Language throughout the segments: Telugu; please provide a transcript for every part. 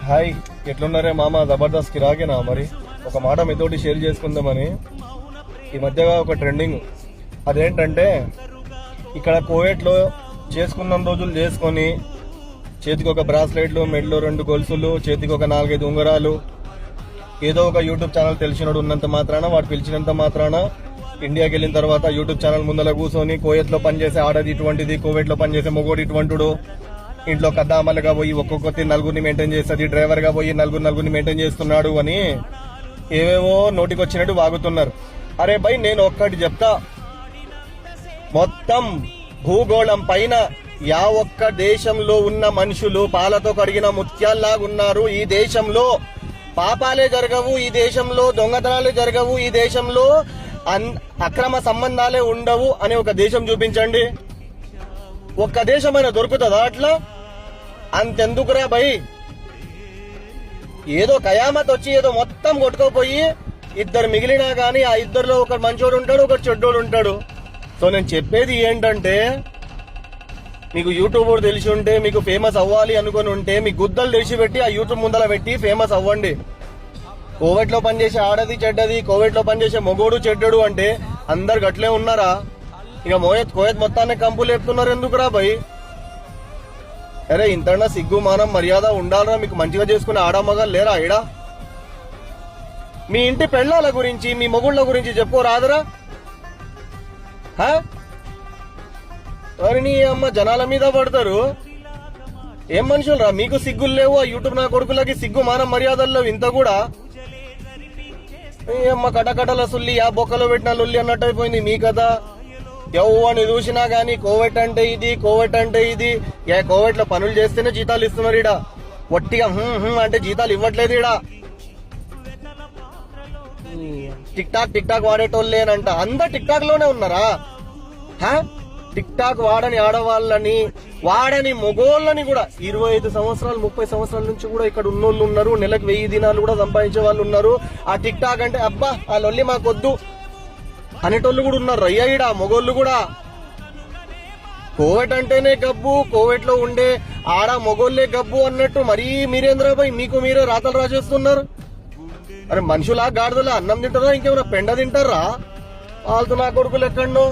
హాయ్, ఎట్లున్నారే మామ? జబర్దస్త్ కి రాకేనా? మరి ఒక మాట మీతోటి షేర్ చేసుకుందామని. ఈ మధ్యగా ఒక ట్రెండింగ్ అదేంటంటే, ఇక్కడ కోవేట్లో చేసుకున్న రోజులు చేసుకొని చేతికి ఒక బ్రాస్లెట్లు, మెడలో 2 గొలుసులు, చేతికి ఒక 4-5 ఉంగరాలు, ఏదో ఒక యూట్యూబ్ ఛానల్ తెలిసినోడు ఉన్నంత మాత్రాన, వాడు పిలిచినంత మాత్రాన ఇండియాకి వెళ్ళిన తర్వాత యూట్యూబ్ ఛానల్ ముందర కూర్చొని కోవేట్లో పనిచేసే ఆడది ఇటువంటిది, కోవేట్లో పనిచేసే మొగోడు ఇటువంటిడు, ఇంట్లో కద్దామలుగా పోయి ఒక్కొక్కటి నలుగురిని మెయింటైన్ చేస్తుంది, డ్రైవర్ గా పోయి నలుగురిని మెయింటైన్ చేస్తున్నాడు అని ఏవేవో నోటికొచ్చినట్టు వాగుతున్నారు. అరే భయ్, నేను ఒక్కటి చెప్తా, మొత్తం భూగోళం పైన ఒక్క దేశంలో ఉన్న మనుషులు పాలతో కడిగిన ముత్యాల్లాగున్నారు. ఈ దేశంలో పాపాలే జరగవు, ఈ దేశంలో దొంగతనాలే జరగవు, ఈ దేశంలో అక్రమ సంబంధాలే ఉండవు అనే ఒక దేశం చూపించండి. ఒక్క దేశమైనా దొరుకుతుందా అట్లా? అంతెందుకురా భయ్, ఏదో కయామత్ వచ్చి ఏదో మొత్తం కొట్టుకోపోయి ఇద్దరు మిగిలినా గానీ ఆ ఇద్దరిలో ఒకడు మంచోడు ఉంటాడు, ఒకడు చెడ్డోడు ఉంటాడు. సో నేను చెప్పేది ఏంటంటే, మీకు యూట్యూబ్ తెలిసి ఉంటే, మీకు ఫేమస్ అవ్వాలి అనుకుని ఉంటే, మీ గుద్దలు తెచ్చిపెట్టి ఆ యూట్యూబ్ ముందర పెట్టి ఫేమస్ అవ్వండి. కోవిడ్ లో పనిచేసే ఆడది చెడ్డది, కోవిడ్ లో పనిచేసే మొగోడు చెడ్డడు అంటే అందరు గట్లే ఉన్నారా? ఇక కోయత్ మొత్తాన్ని కంపులు చెప్తున్నారు ఎందుకురా భయ్? అరే ఇంతన్నా సిగ్గు మానం మర్యాద ఉండాలరా? మీకు మంచిగా చేసుకునే ఆడమగాలు లేరా ఈడా? మీ ఇంటి పెళ్ళాల గురించి, మీ మొగుళ్ళ గురించి చెప్పుకోరాదురా? నీ అమ్మ జనాల మీద పడతారు. ఏం మనుషులు రా? మీకు సిగ్గులు లేవు, ఆ యూట్యూబ్ నా కొడుకులకి సిగ్గు మానం మర్యాదల్లో ఇంత కూడా. అమ్మ కటకటల సుల్లి ఆ బొక్కలో పెట్టిన లొల్లి అన్నట్టు అయిపోయింది మీ కదా. ఎవరిని చూసినా గానీ కోవిడ్ అంటే ఇది, కోవిడ్ అంటే ఇది. కోవిడ్ లో పనులు చేస్తేనే జీతాలు ఇస్తున్నారు ఈడ. ఒట్టిగా అంటే జీతాలు ఇవ్వట్లేదు ఈడ. టిక్ టాక్ వాడేటోళ్ళేనంట. అందరు టిక్ టాక్ లోనే ఉన్నారా? టిక్ టాక్ వాడని ఆడవాళ్ళని, వాడని మొగోళ్ళని కూడా 25 సంవత్సరాలు 30 సంవత్సరాల నుంచి కూడా ఇక్కడ ఉన్నోళ్ళు ఉన్నారు. నెలకు 1000 దినాలు కూడా సంపాదించే వాళ్ళు ఉన్నారు. ఆ టిక్ టాక్ అంటే అబ్బా ఆ లొల్లి మాకొద్దు అనేటోళ్ళు కూడా ఉన్నారు. రయ్యాయిడ మొగోళ్ళు కూడా. కోవిడ్ అంటేనే గబ్బు, కోవిడ్ లో ఉండే ఆడ మొగోళ్లే గబ్బు అన్నట్టు మరీ మీరేంద్రబాయ్ మీకు మీరే రాతలు రాసేస్తున్నారు. అరే మనుషులా గాడిదలా అన్నం తింటారా? ఇంకేమైనా పెండ తింటారా? వాళ్ళతో నా కొడుకులు ఎక్కడో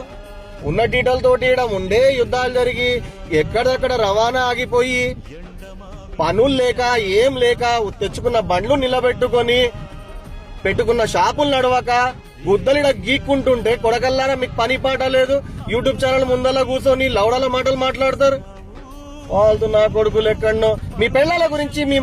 ఉన్న టీటలతోటి ఉండే యుద్ధాలు జరిగి ఎక్కడెక్కడ రవాణా ఆగిపోయి పనులు లేక ఏం లేక తెచ్చుకున్న బండ్లు నిలబెట్టుకొని పెట్టుకున్న షాపులు నడవక గుద్దలిడ గీక్కుంటుంటే కొడకల్లారా మీకు పని పాట లేదు. యూట్యూబ్ ఛానల్ ముందలా కూర్చొని లౌడాల మాటలు మాట్లాడతారు. వాళ్ళతో నా కొడుకులు ఎక్కడో. మీ పెళ్ళాల గురించి మీ